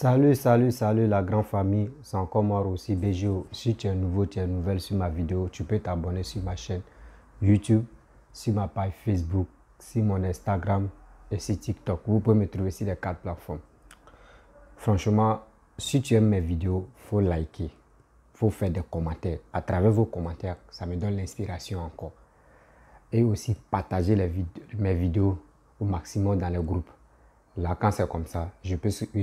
Salut la grande famille, c'est encore moi aussi, BGO. Si tu es nouveau, tu es nouvelle sur ma vidéo, tu peux t'abonner sur ma chaîne YouTube, sur ma page Facebook, sur mon Instagram et sur TikTok. Vous pouvez me trouver sur les 4 plateformes. Franchement, si tu aimes mes vidéos, il faut liker, il faut faire des commentaires. À travers vos commentaires, ça me donne l'inspiration encore. Et aussi partager mes vidéos au maximum dans les groupes. Là, quand c'est comme ça, je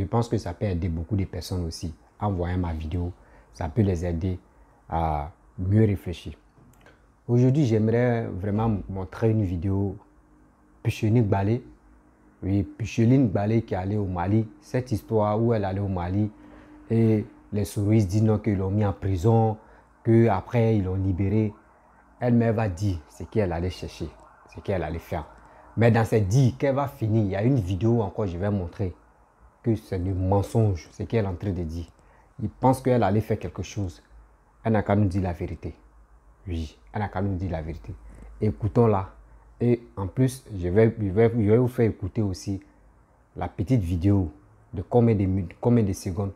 pense que ça peut aider beaucoup de personnes aussi. En voyant ma vidéo, ça peut les aider à mieux réfléchir. Aujourd'hui, j'aimerais vraiment montrer une vidéo Picheline Balé. Oui, Picheline Balé qui est allée au Mali. Cette histoire où elle allait au Mali et les souristes disent non, qu'ils l'ont mis en prison, qu'après ils l'ont libéré. Elle-même va dire ce qu'elle allait chercher, ce qu'elle allait faire. Mais dans cette dit qu'elle va finir, il y a une vidéo encore, je vais montrer que c'est du mensonge, ce qu'elle est en train de dire. Il pense qu'elle allait faire quelque chose. Elle n'a qu'à nous dire la vérité. Oui, elle n'a qu'à nous dire la vérité. Écoutons-la. Et en plus, je vais vous faire écouter aussi la petite vidéo de combien de secondes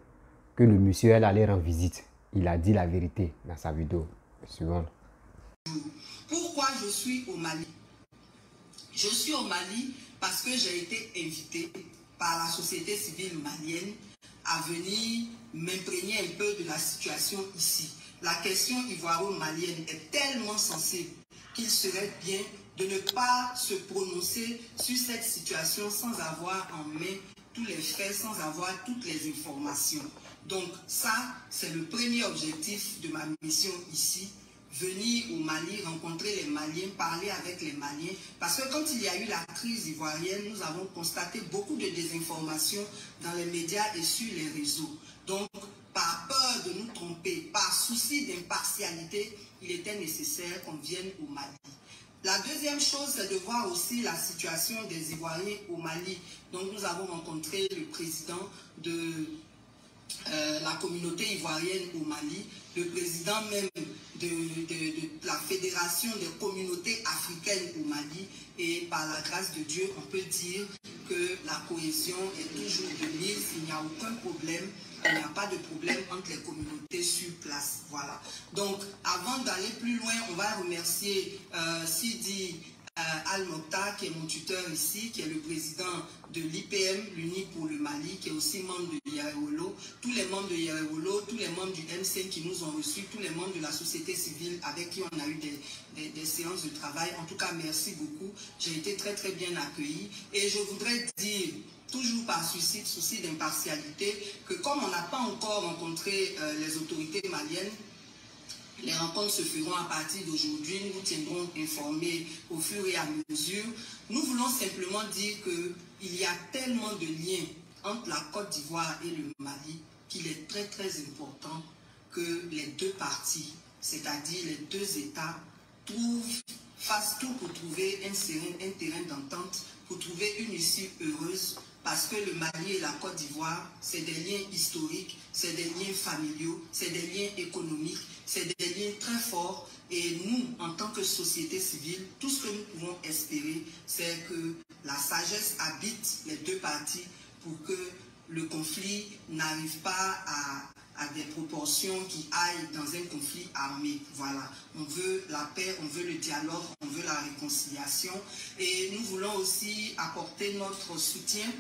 que le monsieur, elle allait rendre visite. Il a dit la vérité dans sa vidéo. Suivante. Pourquoi je suis au Mali? Je suis au Mali parce que j'ai été invité par la société civile malienne à venir m'imprégner un peu de la situation ici. La question ivoiro-malienne est tellement sensible qu'il serait bien de ne pas se prononcer sur cette situation sans avoir en main tous les faits, sans avoir toutes les informations. Donc ça, c'est le premier objectif de ma mission ici. Venir au Mali, rencontrer les Maliens, parler avec les Maliens. Parce que quand il y a eu la crise ivoirienne, nous avons constaté beaucoup de désinformation dans les médias et sur les réseaux. Donc, par peur de nous tromper, par souci d'impartialité, il était nécessaire qu'on vienne au Mali. La deuxième chose, c'est de voir aussi la situation des Ivoiriens au Mali. Donc, nous avons rencontré le président de la communauté ivoirienne au Mali, le président même de la Fédération des communautés africaines au Mali, et par la grâce de Dieu, on peut dire que la cohésion est toujours de mise, il n'y a aucun problème, il n'y a pas de problème entre les communautés sur place. Voilà. Donc, avant d'aller plus loin, on va remercier Sidi Al-Mokta, qui est mon tuteur ici, qui est le président de l'IPM, l'Uni pour le Mali, qui est aussi membre de Yerewolo, tous les membres de Yerewolo, tous les membres du M5 qui nous ont reçus, tous les membres de la société civile avec qui on a eu des séances de travail. En tout cas, merci beaucoup. J'ai été très très bien accueilli. Et je voudrais dire, toujours par souci d'impartialité, que comme on n'a pas encore rencontré les autorités maliennes, les rencontres se feront à partir d'aujourd'hui. Nous vous tiendrons informés au fur et à mesure. Nous voulons simplement dire qu'il y a tellement de liens entre la Côte d'Ivoire et le Mali qu'il est très très important que les deux parties, c'est-à-dire les deux États, fassent tout pour trouver un terrain d'entente, pour trouver une issue heureuse, parce que le Mali et la Côte d'Ivoire, c'est des liens historiques, c'est des liens familiaux, c'est des liens économiques, c'est des liens très forts. Et nous, en tant que société civile, tout ce que nous pouvons espérer, c'est que la sagesse habite les deux parties pour que le conflit n'arrive pas à des proportions qui aillent dans un conflit armé. Voilà. On veut la paix, on veut le dialogue, on veut la réconciliation. Et nous voulons aussi apporter notre soutien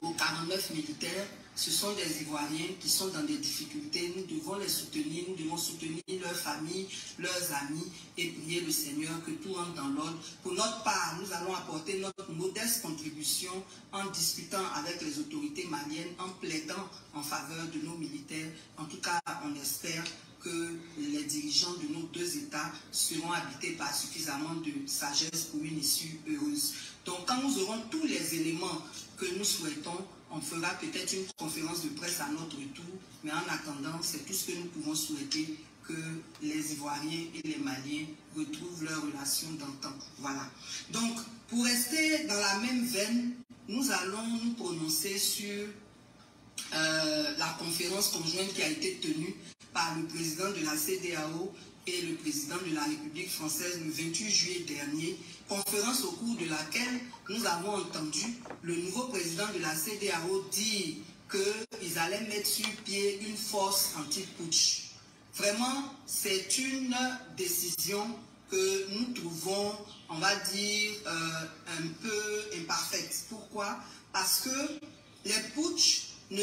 aux 49 militaires. Ce sont des Ivoiriens qui sont dans des difficultés. Nous devons les soutenir, nous devons soutenir leurs familles, leurs amis et prier le Seigneur que tout rentre dans l'ordre. Pour notre part, nous allons apporter notre modeste contribution en discutant avec les autorités maliennes, en plaidant en faveur de nos militaires. En tout cas, on espère que les dirigeants de nos deux États seront habités par suffisamment de sagesse pour une issue heureuse. Donc, quand nous aurons tous les éléments que nous souhaitons, on fera peut-être une conférence de presse à notre tour, mais en attendant, c'est tout ce que nous pouvons souhaiter, que les Ivoiriens et les Maliens retrouvent leur relation d'entente. Voilà. Donc, pour rester dans la même veine, nous allons nous prononcer sur la conférence conjointe qui a été tenue par le président de la CEDEAO et le président de la République française le 28 juillet dernier, conférence au cours de laquelle nous avons entendu le nouveau président de la CEDEAO dire qu'ils allaient mettre sur pied une force anti-putsch. Vraiment, c'est une décision que nous trouvons, on va dire, un peu imparfaite. Pourquoi? Parce que les putsch ne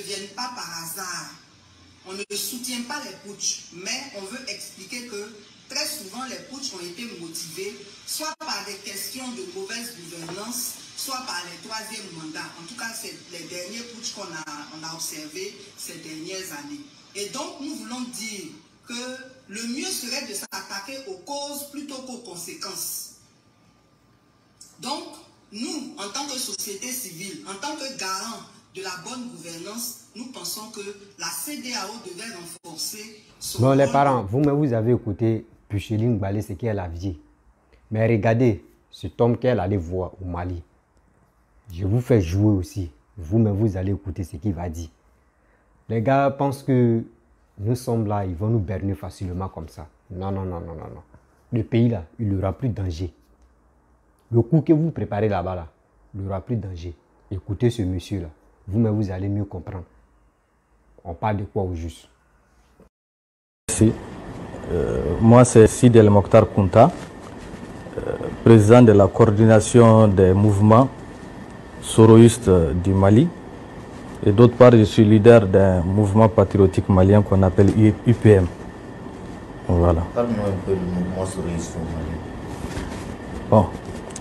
viennent pas par hasard. On ne soutient pas les putsch, mais on veut expliquer que très souvent les putsch ont été motivés soit par des questions de mauvaise gouvernance, soit par les troisièmes mandats. En tout cas, c'est les derniers putsch qu'on a observés ces dernières années. Et donc, nous voulons dire que le mieux serait de s'attaquer aux causes plutôt qu'aux conséquences. Donc, nous, en tant que société civile, en tant que garant de la bonne gouvernance, nous pensons que la CEDEAO devait renforcer son Bon, les rôle. parents, vous avez écouté Pucheline Ngbale, ce qu'elle a dit. Mais regardez cet homme qu'elle allait voir au Mali. Je vous fais jouer aussi. Vous-même, vous allez écouter ce qu'il va dire. Les gars pensent que nous sommes là, ils vont nous berner facilement comme ça. Non, non, non, non, non, non. Le pays là, il n'y aura plus de danger. Le coup que vous préparez là-bas, là, il n'y aura plus de danger. Écoutez ce monsieur là. Vous-même, vous allez mieux comprendre. On parle de quoi au juste? Merci. Moi, c'est Sidi El Mokhtar Kounta, président de la coordination des mouvements soroïstes du Mali. Et d'autre part, je suis leader d'un mouvement patriotique malien qu'on appelle UPM. Voilà. Parle-nous un peu du mouvement soroïste au Mali. Bon,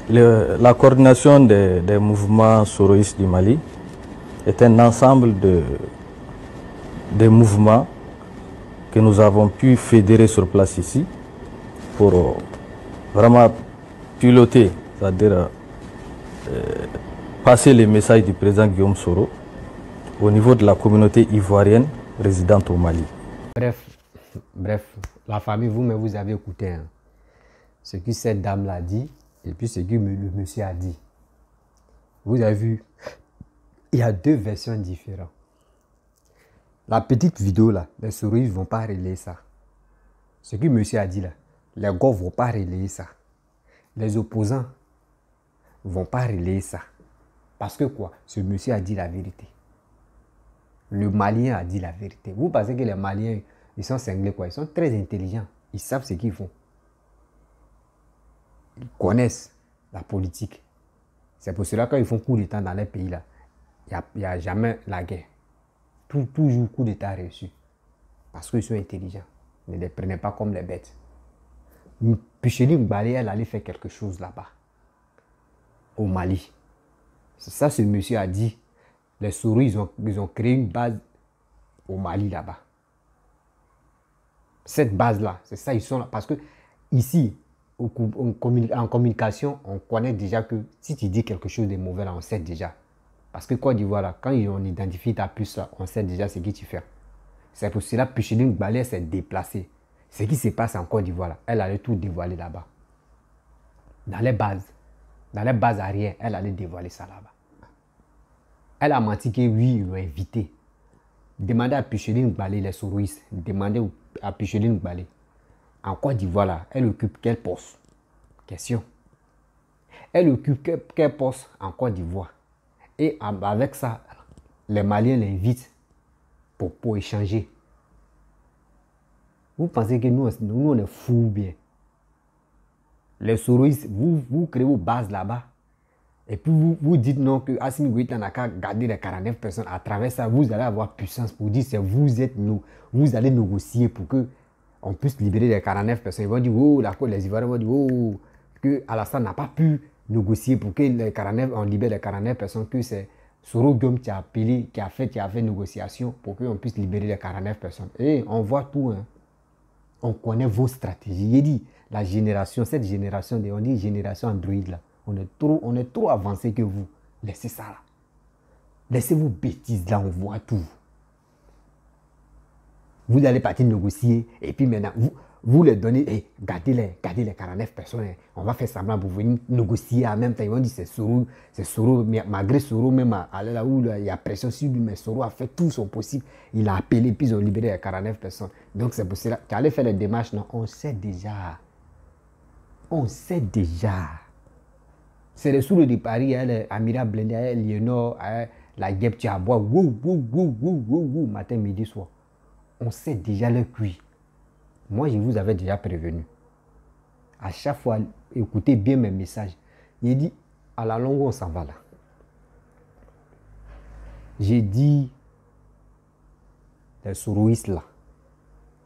la coordination des mouvements soroïstes du Mali est un ensemble de mouvements que nous avons pu fédérer sur place ici pour vraiment piloter, c'est-à-dire passer les messages du président Guillaume Soro au niveau de la communauté ivoirienne résidente au Mali. Bref, la famille, vous-même, vous avez écouté hein, ce que cette dame-là a dit et puis ce que le monsieur a dit. Vous avez vu, il y a deux versions différentes. La petite vidéo là, les souris ne vont pas relayer ça. Ce que monsieur a dit là, les gars ne vont pas relayer ça. Les opposants ne vont pas relayer ça. Parce que quoi? Ce monsieur a dit la vérité. Le Malien a dit la vérité. Vous pensez que les Maliens, ils sont cinglés quoi? Ils sont très intelligents. Ils savent ce qu'ils font. Ils connaissent la politique. C'est pour cela que quand ils font coup d'État dans les pays là, il n'y a jamais la guerre. Toujours coup d'État reçu. Parce qu'ils sont intelligents. Ne les prenez pas comme les bêtes. Pucheline Ngbale, elle allait faire quelque chose là-bas. Au Mali. C'est ça ce monsieur a dit. Les souris, ils ont créé une base au Mali là-bas. Cette base-là, c'est ça, ils sont là. Parce que ici, en communication, on connaît déjà que si tu dis quelque chose de mauvais, là, on sait déjà. Parce que Côte d'Ivoire, là, quand on identifie ta puce, là, on sait déjà ce que tu fais. C'est pour cela que Pucheline Ngbale s'est déplacée. Ce qui se passe en Côte d'Ivoire, elle allait tout dévoiler là-bas. Dans les bases arrière, elle allait dévoiler ça là-bas. Elle a menti que oui, ils l'ont invité. Demandez à Pucheline Ngbale, les souris, demandez à Pucheline Ngbale. En Côte d'Ivoire, là, elle occupe quel poste? Question. Elle occupe quel poste en Côte d'Ivoire? Et avec ça, les Maliens l'invitent pour échanger. Vous pensez que nous on est fous bien? Les souris, vous créez vos bases là-bas. Et puis vous dites non que Assimi Goïta n'a qu'à garder les 49 personnes. À travers ça, vous allez avoir puissance pour dire que vous allez négocier pour que on puisse libérer les 49 personnes. Ils vont dire, oh, les Ivoiriens vont dire, oh, que Alassane n'a pas pu négocier pour que on libère les 49 personnes, que c'est Soro Guillaume qui a appelé, qui a fait négociation pour qu'on puisse libérer les 49 personnes. Et on voit tout, hein. On connaît vos stratégies. J'ai dit, la génération, cette génération, on dit génération Android là, on est trop avancé que vous. Laissez ça là. Laissez vos bêtises là, on voit tout. Vous allez partir négocier et puis maintenant, vous les donnez, hey, gardez les 49 personnes, hein. On va faire semblant pour venir négocier en même temps. Ils vont dire c'est Soro, malgré Soro même aller là où il y a pression sur lui, mais Soro a fait tout son possible. Il a appelé, puis ils ont libéré les 49 personnes. Donc c'est pour cela, tu allais faire les démarches, non, on sait déjà. On sait déjà. C'est les sous de Paris, Amira Blendé, Léonore, la guêpe, tu as boire, matin, midi, soir. On sait déjà le cuit. Moi, je vous avais déjà prévenu. À chaque fois, écoutez bien mes messages. J'ai dit, à la longue, on s'en va là. J'ai dit, les sourouistes là,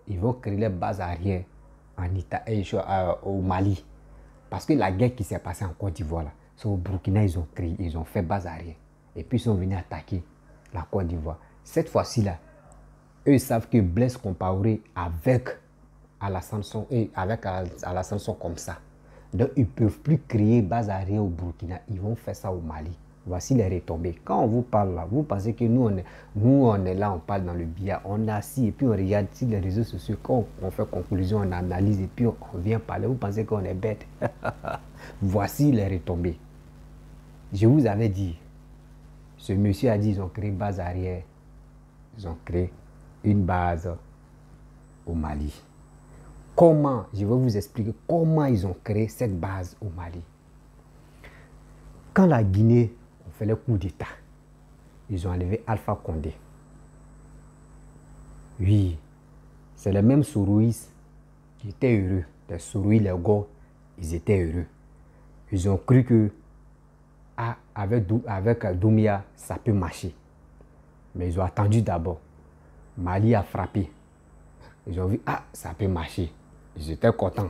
ils vont créer les bases arrière au Mali. Parce que la guerre qui s'est passée en Côte d'Ivoire, c'est au Burkina, ils ont fait base arrière. Et puis ils sont venus attaquer la Côte d'Ivoire. Cette fois-ci là, eux savent que Blaise Compaoré avec Alassane sont comme ça. Donc ils ne peuvent plus créer base arrière au Burkina. Ils vont faire ça au Mali. Voici les retombées. Quand on vous parle là, vous pensez que nous on est là, on parle dans le billard, on est assis et puis on regarde sur les réseaux sociaux. Quand on fait conclusion, on analyse et puis on vient parler. Vous pensez qu'on est bête. Voici les retombées. Je vous avais dit, ce monsieur a dit ils ont créé base arrière. Ils ont créé une base au Mali. Comment, je vais vous expliquer comment ils ont créé cette base au Mali. Quand la Guinée a fait le coup d'État, ils ont enlevé Alpha Condé. Oui, c'est les mêmes sourouistes qui étaient heureux. Les sourouis, les gars, ils étaient heureux. Ils ont cru que avec Doumbia, ça peut marcher. Mais ils ont attendu d'abord. Mali a frappé. Ils ont vu, ça peut marcher. Ils étaient contents.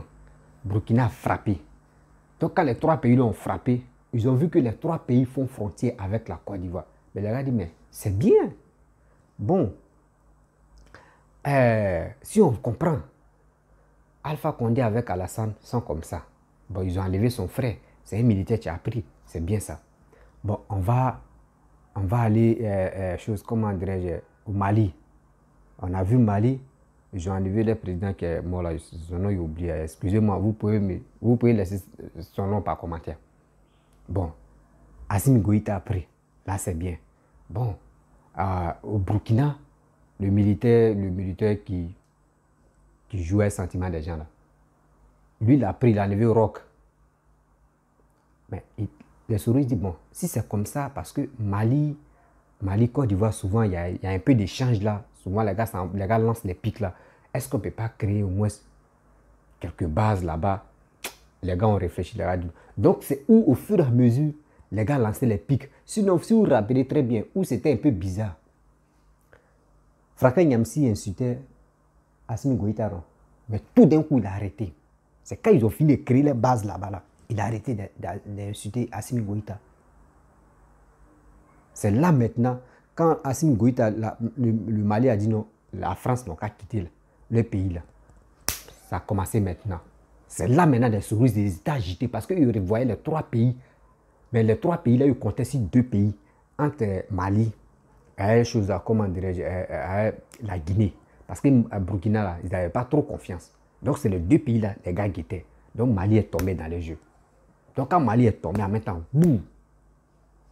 Burkina a frappé. Donc quand les trois pays l'ont frappé, ils ont vu que les trois pays font frontière avec la Côte d'Ivoire. Mais les gars disent, mais c'est bien. Bon, si on comprend, Alpha Condé avec Alassane sont comme ça. Bon, ils ont enlevé son frère. C'est un militaire qui a pris. C'est bien ça. Bon, on va aller, comment dirais-je, au Mali. On a vu Mali. Ils ont enlevé le président qui est mort là. Son nom, j'ai oublié. Excusez-moi, vous pouvez laisser son nom par commentaire. Bon, Assimi Goïta a pris. Là, c'est bien. Bon, au Burkina, le militaire qui jouait le sentiment des gens là. Lui, il a pris, il a enlevé Rock. Mais les souris disent, bon, si c'est comme ça, parce que Mali, Côte d'Ivoire, souvent, il y a un peu d'échange là. Souvent, les gars lancent les pics là. Est-ce qu'on ne peut pas créer au moins quelques bases là-bas? Les gars ont réfléchi. Donc, c'est où, au fur et à mesure, les gars lançaient les pics. Sinon, si vous vous rappelez très bien, où c'était un peu bizarre. Franklin Nyamsi insultait Assimi Goïta. Mais tout d'un coup, il a arrêté. C'est quand ils ont fini de créer les bases là-bas. Là, il a arrêté d'insulter Assimi Goïta. C'est là maintenant, quand Assimi Goïta, le Mali a dit non, la France n'a qu'à quitter le pays là. Ça a commencé maintenant. C'est là maintenant des souris, des États agités parce qu'ils revoyaient les trois pays. Mais les trois pays là, ils comptaient sur deux pays. Entre Mali et comment dirais-je, la Guinée. Parce que Burkina là, ils n'avaient pas trop confiance. Donc c'est les deux pays là, les gars guettaient. Donc Mali est tombé dans les jeux. Donc quand Mali est tombé en même temps, boum,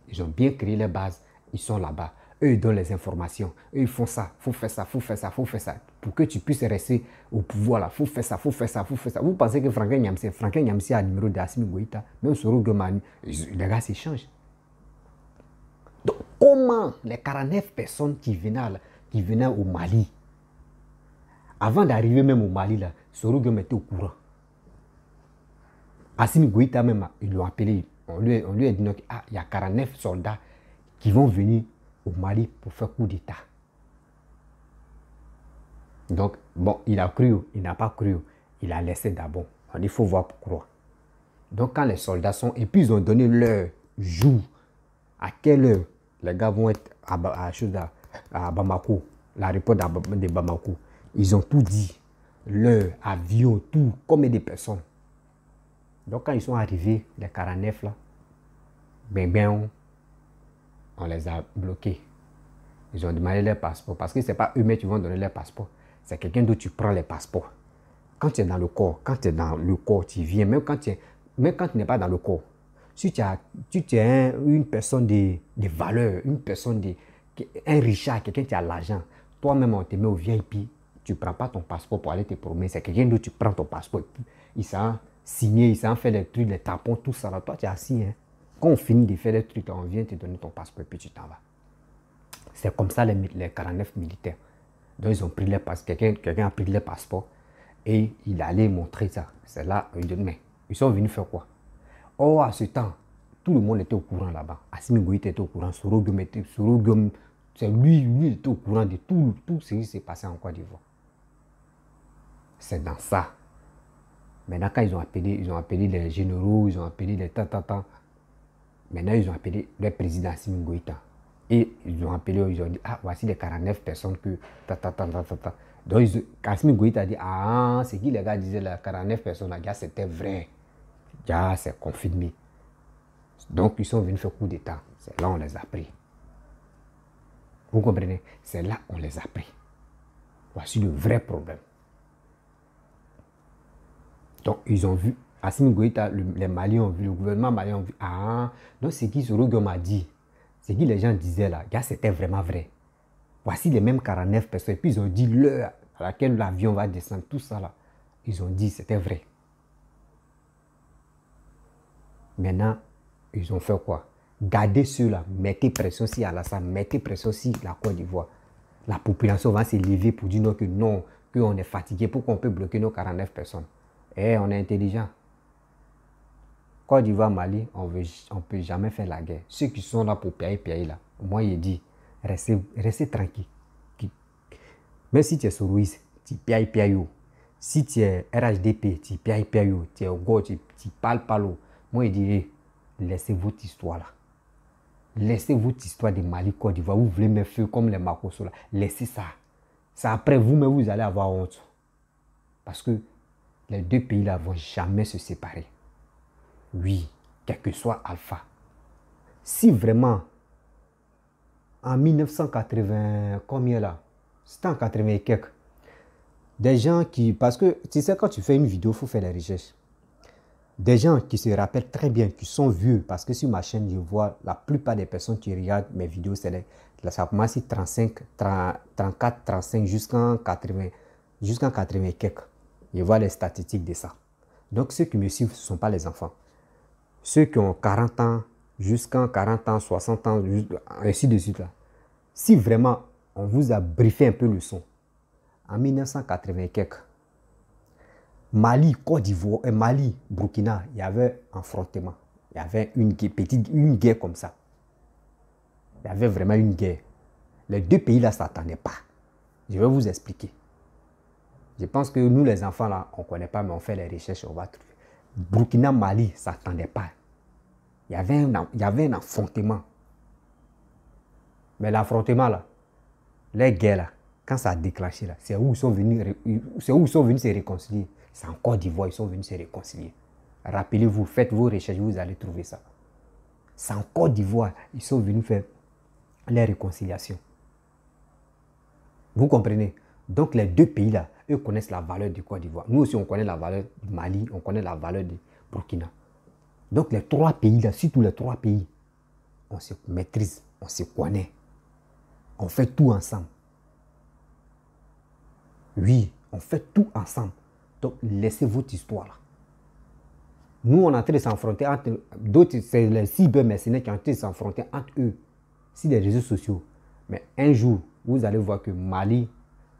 ils ont bien créé les bases, ils sont là-bas. Eux, ils donnent les informations. Eux, ils font ça, il faut faire ça, il faut faire ça, il faut faire ça. Pour que tu puisses rester au pouvoir, là, il faut faire ça, il faut faire ça, il faut faire ça. Vous pensez que Franklin Nyamsi a le numéro d'Assimi Goïta, même Soro Gomani, les gars s'échangent. Donc, comment les 49 personnes qui venaient au Mali, avant d'arriver même au Mali, là, Soro Gomani était au courant. Assimi Goïta même, ils l'ont appelé. On lui a dit il y a 49 soldats qui vont venir au Mali pour faire coup d'État. Donc, bon, il a cru, il n'a pas cru. Il a laissé d'abord. Il faut voir pour croire. Donc, quand les soldats sont... Et puis, ils ont donné leur jour. À quelle heure les gars vont être à Bamako, l'aéroport de Bamako. Ils ont tout dit. L'heure, avion, tout. Combien de personnes. Donc, quand ils sont arrivés, les 49 là, on les a bloqués. Ils ont demandé leur passeport. Parce que ce n'est pas eux-mêmes qui vont donner leur passeport. C'est quelqu'un d'autre qui prend les passeports. Quand tu es dans le corps, tu viens. Même quand tu n'es pas dans le corps. Si tu es une personne de valeur, une personne un richard, quelqu'un qui a l'argent, toi-même on te met au VIP, tu ne prends pas ton passeport pour aller te promener. C'est quelqu'un d'autre qui prend ton passeport. Il s'en signé, il s'en fait les trucs, les tampons, tout ça. Là. Toi, tu es assis. Hein? Quand on finit de faire des trucs, on vient te donner ton passeport et puis tu t'en vas. C'est comme ça les 49 militaires. Donc ils ont pris les passeports, quelqu'un a pris les passeports et il allait montrer ça. C'est là, mais ils sont venus faire quoi? Oh, à ce temps, tout le monde était au courant là-bas. Assimi Goïta était au courant, Soro-Guom, c'est lui était au courant de tout ce qui s'est passé en Côte d'Ivoire. C'est dans ça. Maintenant, quand ils ont appelé les généraux, ils ont appelé les tatata. Maintenant, ils ont appelé le président Assimi Goïta. Et ils ont appelé, ils ont dit, ah, voici les 49 personnes que tatata. Donc, Assimi Goïta a dit, ah, c'est qui les gars disaient, les 49 personnes, là, c'était vrai. Ya, c'est confirmé. Donc, ils sont venus faire coup d'État. C'est là on les a pris. Vous comprenez? C'est là on les a pris. Voici le vrai problème. Donc, ils ont vu, Assimi Goïta, les Maliens ont vu, le gouvernement malien ont vu. Ah, donc c'est qui Soro-Guom a dit. C'est qui les gens disaient là. Ya, c'était vraiment vrai. Voici les mêmes 49 personnes. Et puis, ils ont dit l'heure à laquelle l'avion va descendre. Tout ça là. Ils ont dit c'était vrai. Maintenant, ils ont fait quoi? Gardez ceux-là, mettez pression sur Alassane, mettez pression sur la Côte d'Ivoire. La population va se lever pour dire non, qu'on est fatigué, pour qu'on peut bloquer nos 49 personnes. Eh, on est intelligent. Côte d'Ivoire, Mali, on ne peut jamais faire la guerre. Ceux qui sont là pour payer là, moi, il dit, restez tranquille. Même si tu es soroïste, tu payes. Si tu es RHDP, tu payes. Tu es au go, tu parles pas l'eau. Moi, il dirais, laissez votre histoire là. Laissez votre histoire de Mali, Côte d'Ivoire. Vous voulez me faire comme les Makosso là. Laissez ça. Ça après, vous-même, vous allez avoir honte. Parce que les deux pays là vont jamais se séparer. Oui, quel que soit Alpha. Si vraiment, en 1980, combien là? C'était en 80 et quelques. Des gens qui, parce que tu sais, quand tu fais une vidéo, il faut faire les recherches. Des gens qui se rappellent très bien, qui sont vieux, parce que sur ma chaîne, je vois la plupart des personnes qui regardent mes vidéos, ça commence à 35, 34, 35 jusqu'en 80 et quelques. Je vois les statistiques de ça. Donc ceux qui me suivent, ce ne sont pas les enfants. Ceux qui ont 40 ans, jusqu'en 40 ans, 60 ans, ainsi de suite là. Si vraiment on vous a briefé un peu le son, en 1980 et quelques, Mali, Côte d'Ivoire, Mali, Burkina, il y avait un affrontement. Il y avait une guerre comme ça. Il y avait vraiment une guerre. Les deux pays là ne s'attendaient pas. Je vais vous expliquer. Je pense que nous les enfants là, on ne connaît pas, mais on fait les recherches, on va trouver. Burkina, Mali, ne s'attendaient pas. Il y avait un affrontement. Mais l'affrontement là, les guerres là, quand ça a déclenché là, c'est où ils sont venus se réconcilier. C'est en Côte d'Ivoire, ils sont venus se réconcilier. Rappelez-vous, faites vos recherches, vous allez trouver ça. C'est en Côte d'Ivoire, ils sont venus faire les réconciliations. Vous comprenez? Donc les deux pays là, eux connaissent la valeur du Côte d'Ivoire. Nous aussi, on connaît la valeur du Mali, on connaît la valeur du Burkina. Donc les trois pays là, surtout les trois pays, on se maîtrise, on se connaît. On fait tout ensemble. Oui, on fait tout ensemble. Donc, laissez votre histoire là. Nous, on est en train de s'affronter entre d'autres, c'est les cybermercenaires qui ont été s'affronter entre eux, sur les réseaux sociaux. Mais un jour, vous allez voir que Mali,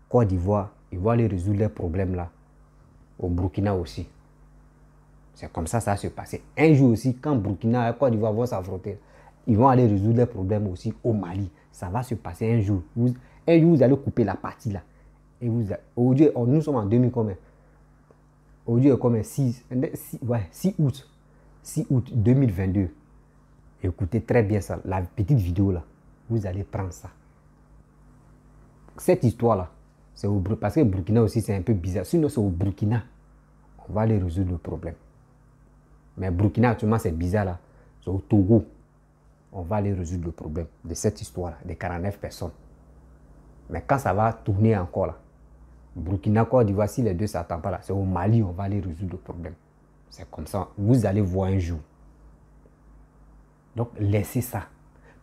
Côte d'Ivoire, ils vont aller résoudre leurs problèmes là. Au Burkina aussi. C'est comme ça va se passer. Un jour aussi, quand Burkina et Côte d'Ivoire vont s'affronter, ils vont aller résoudre leurs problèmes aussi au Mali. Ça va se passer un jour. Vous allez couper la partie là. Et aujourd'hui, nous sommes en 2000 combien? Aujourd'hui, comme 6 août 2022. Écoutez très bien ça, la petite vidéo là. Vous allez prendre ça. Cette histoire là, c'est au Burkina, parce que Burkina aussi c'est un peu bizarre. Sinon, c'est au Burkina. On va aller résoudre le problème. Mais Burkina, actuellement, c'est bizarre là. C'est au Togo. On va aller résoudre le problème de cette histoire là, des 49 personnes. Mais quand ça va tourner encore là, Burkina, Côte d'Ivoire, si les deux ne s'attendent pas là, c'est au Mali, on va aller résoudre le problème. C'est comme ça. Vous allez voir un jour. Donc, laissez ça.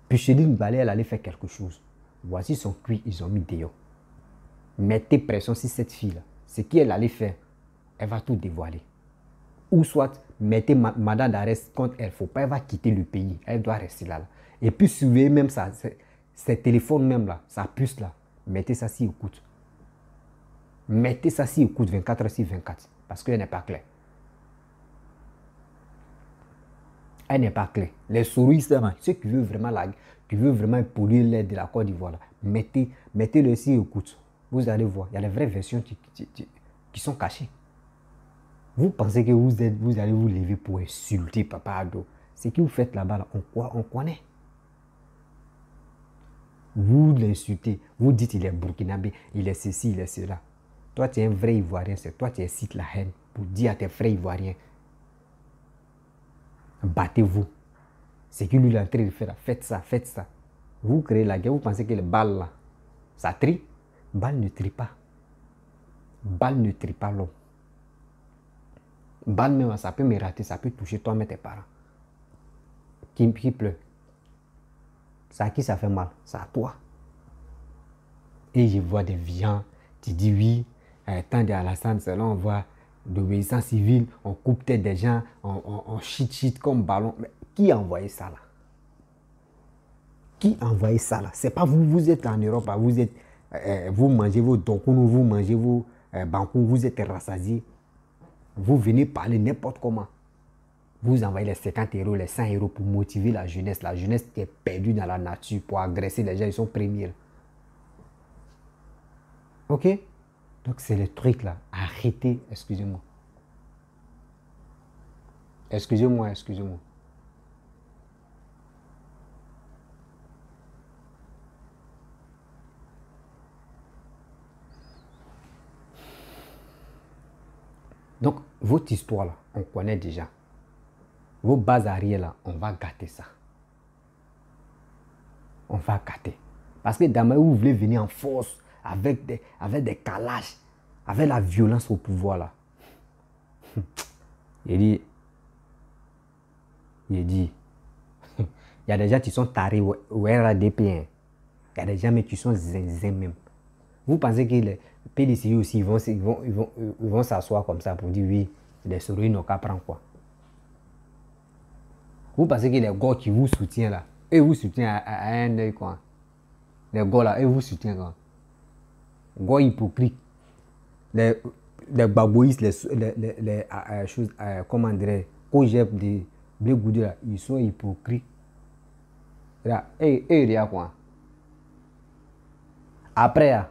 Picheline Balé, elle allait faire quelque chose. Voici son cuit, ils ont mis dehors. Mettez pression sur cette fille-là. Ce qu'elle allait faire, elle va tout dévoiler. Ou soit, Mettez mandat d'arrêt contre elle. Il ne faut pas, elle va quitter le pays. Elle doit rester là. Et puis surveillez même ça, ses téléphones même là, sa puce là. Mettez ça si écoute. Mettez ça si écoute 24 heures sur 24. Parce qu'elle n'est pas claire. Elle n'est pas claire. Les souristes, ceux qui veulent vraiment polluer l'air de la Côte d'Ivoire, mettez-le si écoute. Vous allez voir, il y a les vraies versions qui sont cachées. Vous pensez que vous allez vous lever pour insulter Papa Ado. Ce que vous faites là-bas, on connaît. Vous l'insultez, vous dites il est burkinabé, il est ceci, il est cela. Toi, tu es un vrai Ivoirien, c'est toi qui incites la haine pour dire à tes frères Ivoiriens, battez-vous. Ce que lui est en train de faire, faites ça, faites ça. Vous créez la guerre, vous pensez que les balles là, ça trie? Balle ne trie pas. Balle ne trie pas l'homme. Balle même, ça peut me rater, ça peut toucher toi, mais tes parents. Qui pleure. C'est à qui ça fait mal? C'est à toi. Et je vois des viands, tu dis oui, tant d'Alassane, c'est là on voit d'obéissance civile, on coupe tête des gens, on shit comme ballon. Mais qui a envoyé ça là? Qui a envoyé ça là? C'est pas vous, vous êtes en Europe, vous mangez vos donkounou, vous mangez vos bankou, vous êtes rassasiés. Vous venez parler n'importe comment. Vous envoyez les 50 euros, les 100 euros pour motiver la jeunesse qui est perdue dans la nature, pour agresser les gens, ils sont premiers. Ok? Donc c'est le truc là. Arrêtez, excusez-moi. Excusez-moi. Donc, votre histoire là, on connaît déjà. Vos bases arrière là, on va gâter ça. On va gâter. Parce que demain, vous voulez venir en force, avec des calages, avec la violence au pouvoir là. Il dit, il y a des gens qui sont tarés au RADP. Il y a des gens mais qui sont zinzin même. Vous pensez que les PDCI aussi, ils vont s'asseoir comme ça pour dire oui, les souris n'ont qu'à prendre quoi? Vous pensez que les gars qui vous soutiennent là, eux vous soutiennent à un œil quoi? Les gars là, eux vous soutiennent quoi? Gars hypocrites. Les babouistes, les choses, comment dirais, Kojep de Blé Goudé là, ils sont hypocrites. Là, il y a quoi? Après,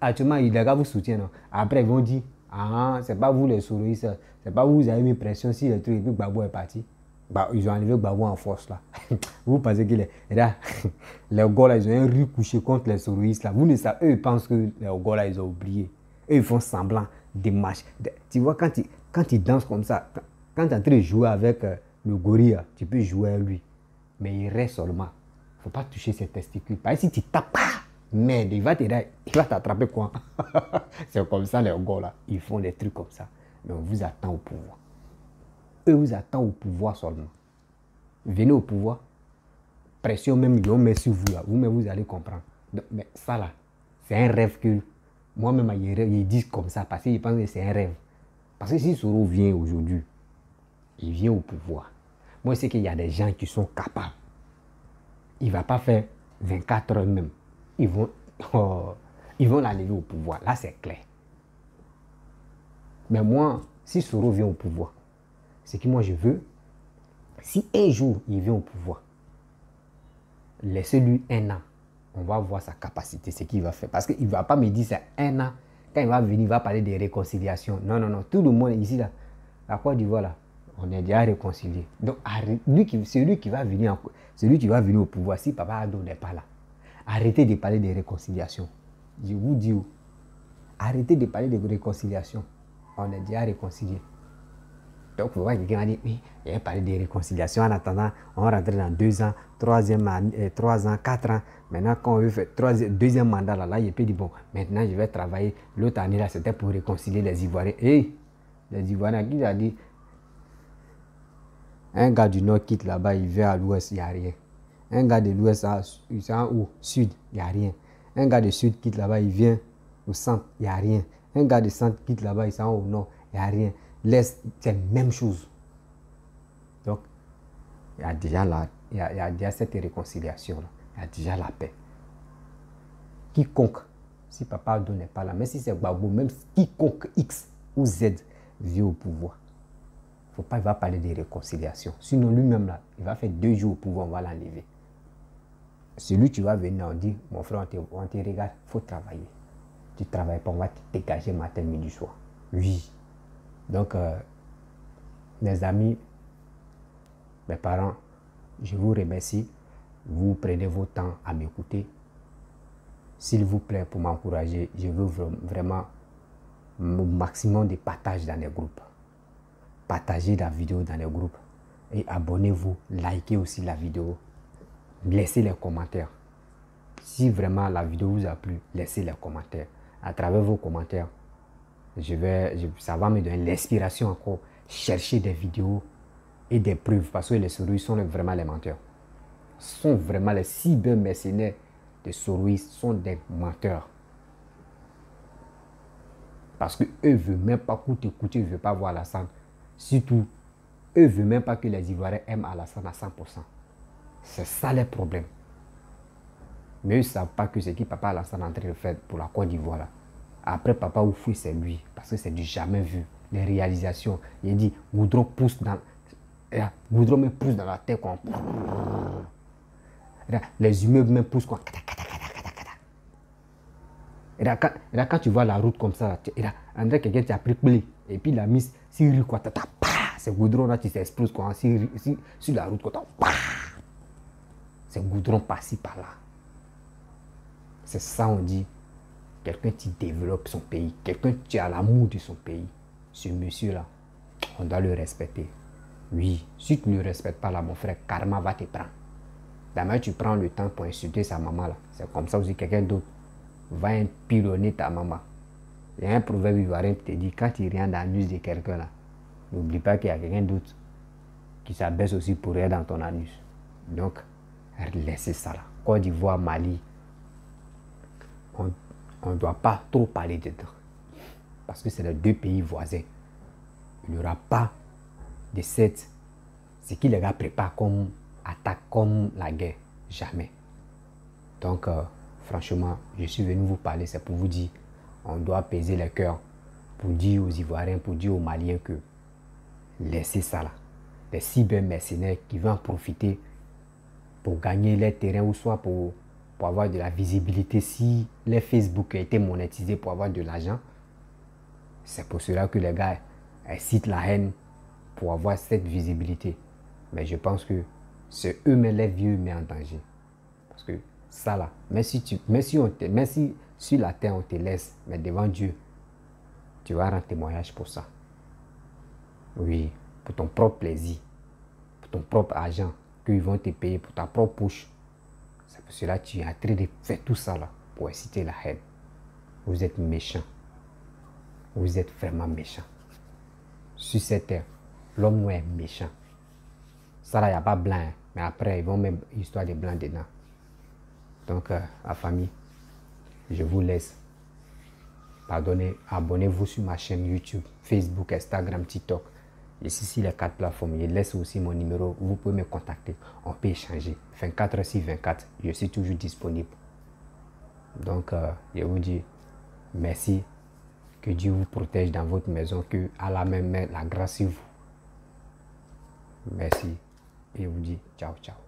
actuellement, les gars vous soutiennent. Non? Après, ils vont dire, ah, c'est pas vous les souristes, c'est pas vous avez mis pression si le truc, et puis Babou est parti. Bah, ils ont enlevé Babou en force là. Vous pensez que les gars là, ils ont un riz couché contre les souristes là. Vous ne savez, eux, ils pensent que les gars là, ils ont oublié. Eux, ils font semblant des matchs. Tu vois, quand ils dansent comme ça, quand tu es en train de jouer avec le gorille, tu peux jouer avec lui. Mais il reste seulement. Il ne faut pas toucher ses testicules. Parce que si tu tapes, merde, il va t'attraper quoi? C'est comme ça les gars là. Ils font des trucs comme ça. Mais on vous attend au pouvoir. Eux vous attendent au pouvoir seulement. Venez au pouvoir. Pression même, ils vont mettre sur vous là. Vous-même, vous allez comprendre. Donc, mais ça là, c'est un rêve que moi-même, ils disent comme ça parce qu'ils pensent que c'est un rêve. Parce que si Soro vient aujourd'hui, il vient au pouvoir. Moi, je sais qu'il y a des gens qui sont capables. Il ne va pas faire 24 heures même. Ils vont l'enlever au pouvoir. Là, c'est clair. Mais moi, si Soro vient au pouvoir, c'est que moi je veux, si un jour il vient au pouvoir, laissez-lui un an. On va voir sa capacité, ce qu'il va faire. Parce qu'il ne va pas me dire c'est un an. Quand il va venir, il va parler de réconciliation. Non. Tout le monde ici, là, la Côte d'Ivoire, là, on est déjà réconcilié. Donc, celui qui va venir au pouvoir, si Papa Ado n'est pas là, arrêtez de parler de réconciliation. Je vous dis, arrêtez de parler de réconciliation. On est déjà réconcilié. Donc, vous voyez, quelqu'un va dire, oui, il a parlé de réconciliation. En attendant, on rentre dans 2 ans, 3 ans, 4 ans. Maintenant, quand on veut faire 2e mandat, là, il peut dire, bon, maintenant, je vais travailler. L'autre année, là, c'était pour réconcilier les Ivoiriens. Et les Ivoiriens, qui a dit, un gars du Nord quitte là-bas, il vient à l'Ouest, il n'y a rien. Un gars de l'Ouest, il s'en au Sud, il n'y a rien. Un gars du Sud quitte là-bas, il vient au Centre, il n'y a rien. Un gars du Centre quitte là-bas, il s'en au Nord, il n'y a rien. L'Est, c'est la même chose. il y a déjà cette réconciliation-là. Il y a déjà la paix. Quiconque, si Papa Ado n'est pas là, même si c'est Gbagbo, même quiconque X ou Z vit au pouvoir, il ne faut pas, il va parler de réconciliation. Sinon, lui-même, là, il va faire 2 jours au pouvoir, on va l'enlever. Celui qui va venir, on dit, mon frère, on te regarde, il faut travailler. Tu ne travailles pas, on va te dégager matin, midi, soir. Oui. Donc, mes amis, mes parents, je vous remercie. Vous prenez vos temps à m'écouter. S'il vous plaît, pour m'encourager, je veux vraiment au maximum de partage dans les groupes. Partagez la vidéo dans les groupes. Et abonnez-vous, likez aussi la vidéo. Laissez les commentaires. Si vraiment la vidéo vous a plu, laissez les commentaires. À travers vos commentaires, ça va me donner l'inspiration encore. Chercher des vidéos et des preuves. Parce que les souris sont vraiment les menteurs. Sont vraiment les cybermercenaires des souris sont des menteurs. Parce qu'eux ne veulent même pas t'écouter, ils ne veulent pas voir Alassane. Surtout, eux ne veulent même pas que les Ivoiriens aiment Alassane à 100%. C'est ça le problème. Mais eux ne savent pas que c'est qui Papa Alassane est en train de faire pour la Côte d'Ivoire là. Après Papa Oufoué, c'est lui. Parce que c'est du jamais vu. Les réalisations. Il dit, Goudron pousse dans... Goudron me pousse dans la tête. Quoi. Les immeubles me poussent. Quoi. Et là, quand tu vois la route comme ça, on dirait que quelqu'un t'a pris pli. Et puis la mise, si rue quoi, c'est Goudron là, tu t'exploses quoi. Sur la route quoi, c'est Goudron par-ci par-là. C'est ça on dit. Quelqu'un qui développe son pays, quelqu'un qui a l'amour de son pays. Ce monsieur-là, on doit le respecter. Oui, si tu ne le respectes pas là, mon frère, karma va te prendre. D'abord, tu prends le temps pour insulter sa maman là. C'est comme ça aussi quelqu'un d'autre va empilonner ta maman. Il y a un proverbe ivoirien qui te dit, quand tu rien dans l'anus de quelqu'un là, n'oublie pas qu'il y a quelqu'un d'autre qui s'abaisse aussi pour rien dans ton anus. Donc, laissez ça là. Côte d'Ivoire, Mali, on ne doit pas trop parler dedans. Parce que c'est les 2 pays voisins. Il n'y aura pas de ce qui les gars préparent comme attaque, comme la guerre. Jamais. Donc, franchement, je suis venu vous parler, c'est pour vous dire, on doit apaiser les cœurs, pour dire aux Ivoiriens, pour dire aux Maliens que laissez ça là. Les cybermercenaires qui vont en profiter pour gagner les terrains ou soit pour avoir de la visibilité. Si les Facebook a été monétisés pour avoir de l'argent, c'est pour cela que les gars incitent la haine pour avoir cette visibilité. Mais je pense que c'est eux-mêmes les vieux mais en danger. Parce que ça là, même si sur la terre on te laisse, mais devant Dieu, tu vas rendre témoignage pour ça. Oui, pour ton propre plaisir, pour ton propre argent, qu'ils vont te payer pour ta propre poche. C'est pour cela que tu es en train de faire tout ça là, pour inciter la haine. Vous êtes méchants. Vous êtes vraiment méchants. Sur cette terre, l'homme est méchant. Ça là, il n'y a pas blanc, hein, mais après, ils vont même histoire de blanc dedans. Donc, la famille, je vous laisse. Pardonnez, abonnez-vous sur ma chaîne YouTube, Facebook, Instagram, TikTok. Et si les 4 plateformes, je laisse aussi mon numéro, vous pouvez me contacter. On peut échanger. 24h/24, je suis toujours disponible. Donc, je vous dis merci. Que Dieu vous protège dans votre maison, que Allah même met la grâce sur vous. Merci. Et je vous dis ciao, ciao.